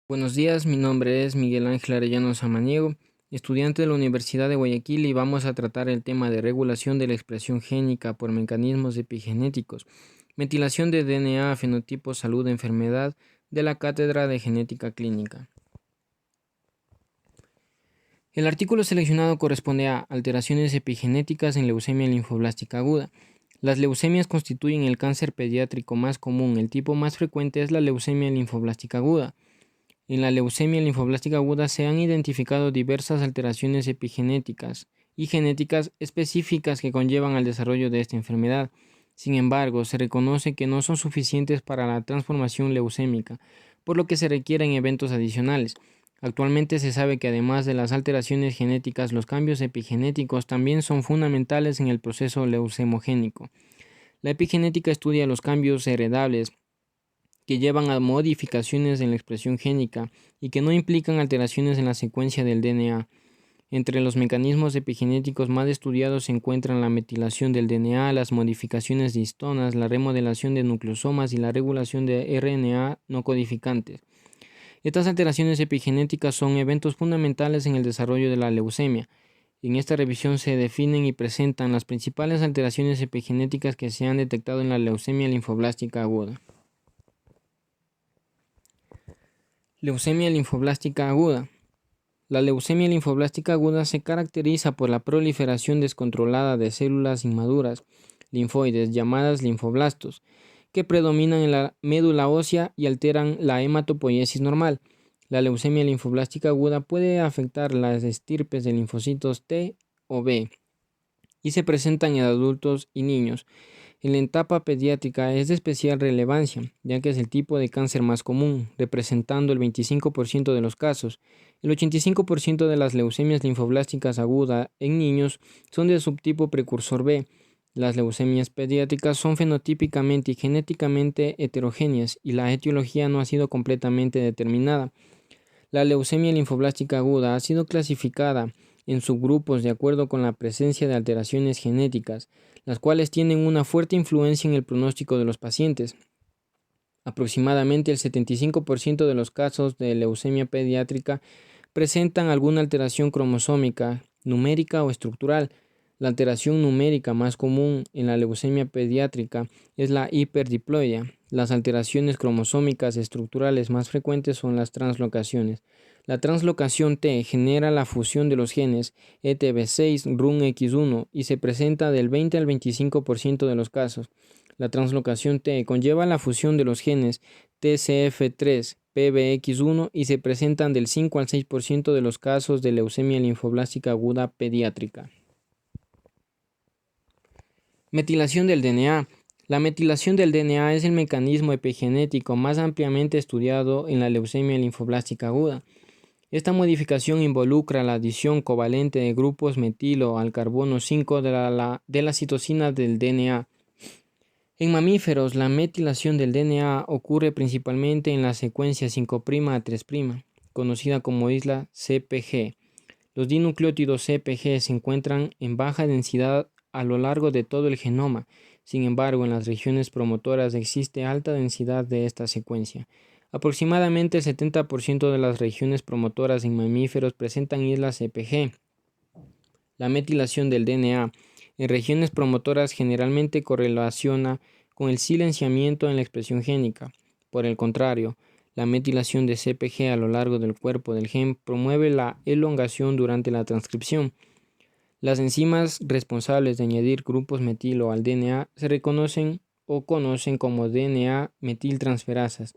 Buenos días, mi nombre es Miguel Ángel Arellano Samaniego, estudiante de la Universidad de Guayaquil y vamos a tratar el tema de regulación de la expresión génica por mecanismos epigenéticos, metilación de DNA, fenotipo, salud, enfermedad de la Cátedra de Genética Clínica. El artículo seleccionado corresponde a alteraciones epigenéticas en leucemia linfoblástica aguda. Las leucemias constituyen el cáncer pediátrico más común. El tipo más frecuente es la leucemia linfoblástica aguda. En la leucemia linfoblástica aguda se han identificado diversas alteraciones epigenéticas y genéticas específicas que conllevan al desarrollo de esta enfermedad. Sin embargo, se reconoce que no son suficientes para la transformación leucémica, por lo que se requieren eventos adicionales. Actualmente se sabe que además de las alteraciones genéticas, los cambios epigenéticos también son fundamentales en el proceso leucemogénico. La epigenética estudia los cambios heredables que llevan a modificaciones en la expresión génica y que no implican alteraciones en la secuencia del DNA. Entre los mecanismos epigenéticos más estudiados se encuentran la metilación del DNA, las modificaciones de histonas, la remodelación de nucleosomas y la regulación de RNA no codificantes. Estas alteraciones epigenéticas son eventos fundamentales en el desarrollo de la leucemia. En esta revisión se definen y presentan las principales alteraciones epigenéticas que se han detectado en la leucemia linfoblástica aguda. Leucemia linfoblástica aguda. La leucemia linfoblástica aguda se caracteriza por la proliferación descontrolada de células inmaduras, linfoides, llamadas linfoblastos, que predominan en la médula ósea y alteran la hematopoiesis normal. La leucemia linfoblástica aguda puede afectar las estirpes de linfocitos T o B y se presentan en adultos y niños. En la etapa pediátrica es de especial relevancia, ya que es el tipo de cáncer más común, representando el 25% de los casos. El 85% de las leucemias linfoblásticas agudas en niños son del subtipo precursor B. Las leucemias pediátricas son fenotípicamente y genéticamente heterogéneas y la etiología no ha sido completamente determinada. La leucemia linfoblástica aguda ha sido clasificada en subgrupos de acuerdo con la presencia de alteraciones genéticas, las cuales tienen una fuerte influencia en el pronóstico de los pacientes. Aproximadamente el 75% de los casos de leucemia pediátrica presentan alguna alteración cromosómica, numérica o estructural. La alteración numérica más común en la leucemia pediátrica es la hiperdiploidea. Las alteraciones cromosómicas estructurales más frecuentes son las translocaciones. La translocación T genera la fusión de los genes ETB6, RUNX1 y se presenta del 20 al 25% de los casos. La translocación T conlleva la fusión de los genes TCF3, PBX1 y se presentan del 5 al 6% de los casos de leucemia linfoblástica aguda pediátrica. Metilación del DNA. La metilación del DNA es el mecanismo epigenético más ampliamente estudiado en la leucemia linfoblástica aguda. Esta modificación involucra la adición covalente de grupos metilo al carbono 5 de la citosina del DNA. En mamíferos, la metilación del DNA ocurre principalmente en la secuencia 5' a 3', conocida como isla CpG. Los dinucleótidos CpG se encuentran en baja densidad a lo largo de todo el genoma. Sin embargo, en las regiones promotoras existe alta densidad de esta secuencia. Aproximadamente el 70% de las regiones promotoras en mamíferos presentan islas CpG. La metilación del DNA en regiones promotoras generalmente correlaciona con el silenciamiento en la expresión génica. Por el contrario, la metilación de CpG a lo largo del cuerpo del gen promueve la elongación durante la transcripción. Las enzimas responsables de añadir grupos metilo al DNA se reconocen o conocen como DNA metiltransferasas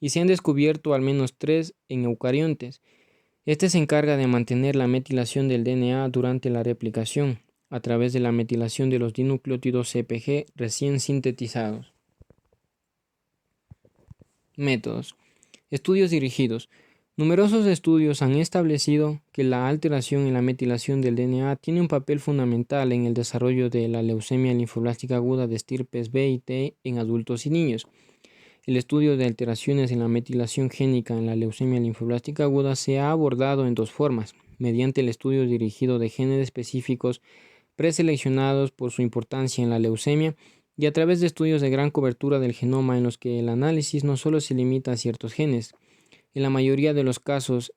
y se han descubierto al menos 3 en eucariontes. Este se encarga de mantener la metilación del DNA durante la replicación a través de la metilación de los dinucleótidos CpG recién sintetizados. Métodos. Estudios dirigidos. Numerosos estudios han establecido que la alteración en la metilación del DNA tiene un papel fundamental en el desarrollo de la leucemia linfoblástica aguda de estirpes B y T en adultos y niños. El estudio de alteraciones en la metilación génica en la leucemia linfoblástica aguda se ha abordado en dos formas: mediante el estudio dirigido de genes específicos preseleccionados por su importancia en la leucemia y a través de estudios de gran cobertura del genoma en los que el análisis no solo se limita a ciertos genes, En la mayoría de los casos,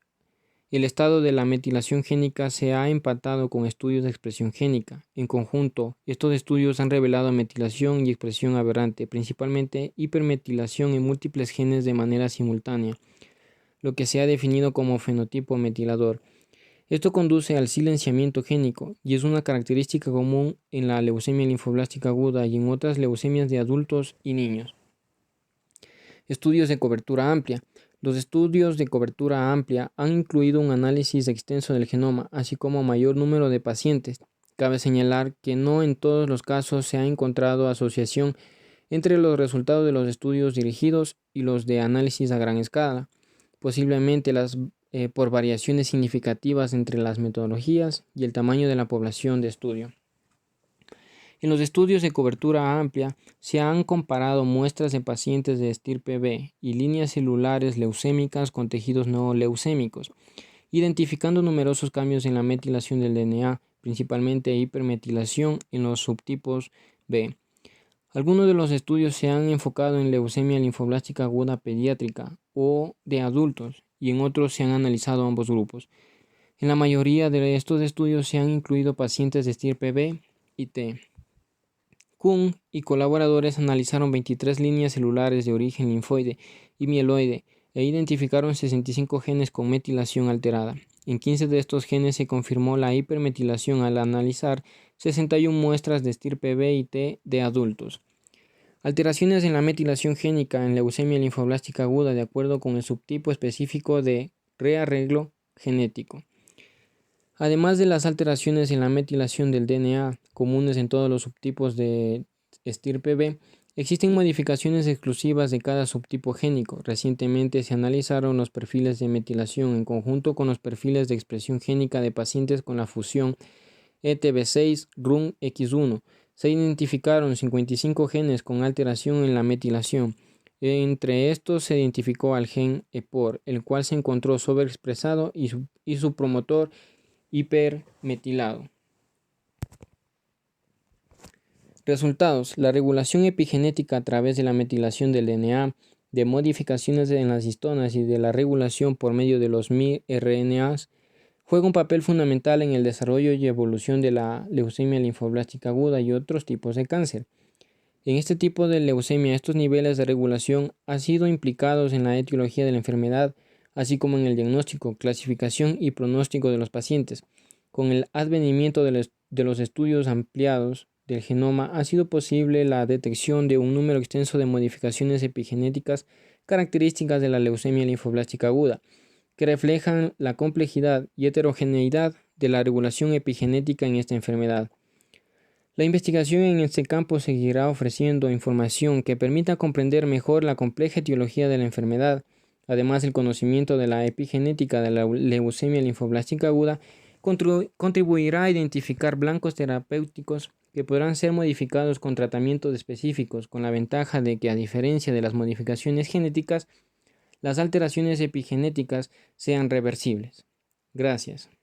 el estado de la metilación génica se ha empatado con estudios de expresión génica. En conjunto, estos estudios han revelado metilación y expresión aberrante, principalmente hipermetilación en múltiples genes de manera simultánea, lo que se ha definido como fenotipo metilador. Esto conduce al silenciamiento génico y es una característica común en la leucemia linfoblástica aguda y en otras leucemias de adultos y niños. Estudios de cobertura amplia. Los estudios de cobertura amplia han incluido un análisis extenso del genoma, así como mayor número de pacientes. Cabe señalar que no en todos los casos se ha encontrado asociación entre los resultados de los estudios dirigidos y los de análisis a gran escala, posiblemente por variaciones significativas entre las metodologías y el tamaño de la población de estudio. En los estudios de cobertura amplia se han comparado muestras de pacientes de estirpe B y líneas celulares leucémicas con tejidos no leucémicos, identificando numerosos cambios en la metilación del DNA, principalmente hipermetilación en los subtipos B. Algunos de los estudios se han enfocado en leucemia linfoblástica aguda pediátrica o de adultos y en otros se han analizado ambos grupos. En la mayoría de estos estudios se han incluido pacientes de estirpe B y T. Kuhn y colaboradores analizaron 23 líneas celulares de origen linfoide y mieloide e identificaron 65 genes con metilación alterada. En 15 de estos genes se confirmó la hipermetilación al analizar 61 muestras de estirpe B y T de adultos. Alteraciones en la metilación génica en leucemia linfoblástica aguda de acuerdo con el subtipo específico de rearreglo genético. Además de las alteraciones en la metilación del DNA comunes en todos los subtipos de estirpe B, existen modificaciones exclusivas de cada subtipo génico. Recientemente se analizaron los perfiles de metilación en conjunto con los perfiles de expresión génica de pacientes con la fusión ETB6-RUNX1. Se identificaron 55 genes con alteración en la metilación. Entre estos se identificó al gen EPOR, el cual se encontró sobreexpresado y su promotor hipermetilado. Resultados. La regulación epigenética a través de la metilación del DNA, de modificaciones en las histonas y de la regulación por medio de los miRNAs juega un papel fundamental en el desarrollo y evolución de la leucemia linfoblástica aguda y otros tipos de cáncer. En este tipo de leucemia, estos niveles de regulación han sido implicados en la etiología de la enfermedad, así como en el diagnóstico, clasificación y pronóstico de los pacientes. Con el advenimiento de los estudios ampliados del genoma, ha sido posible la detección de un número extenso de modificaciones epigenéticas características de la leucemia linfoblástica aguda, que reflejan la complejidad y heterogeneidad de la regulación epigenética en esta enfermedad. La investigación en este campo seguirá ofreciendo información que permita comprender mejor la compleja etiología de la enfermedad. Además, el conocimiento de la epigenética de la leucemia linfoblástica aguda contribuirá a identificar blancos terapéuticos que podrán ser modificados con tratamientos específicos, con la ventaja de que, a diferencia de las modificaciones genéticas, las alteraciones epigenéticas sean reversibles. Gracias.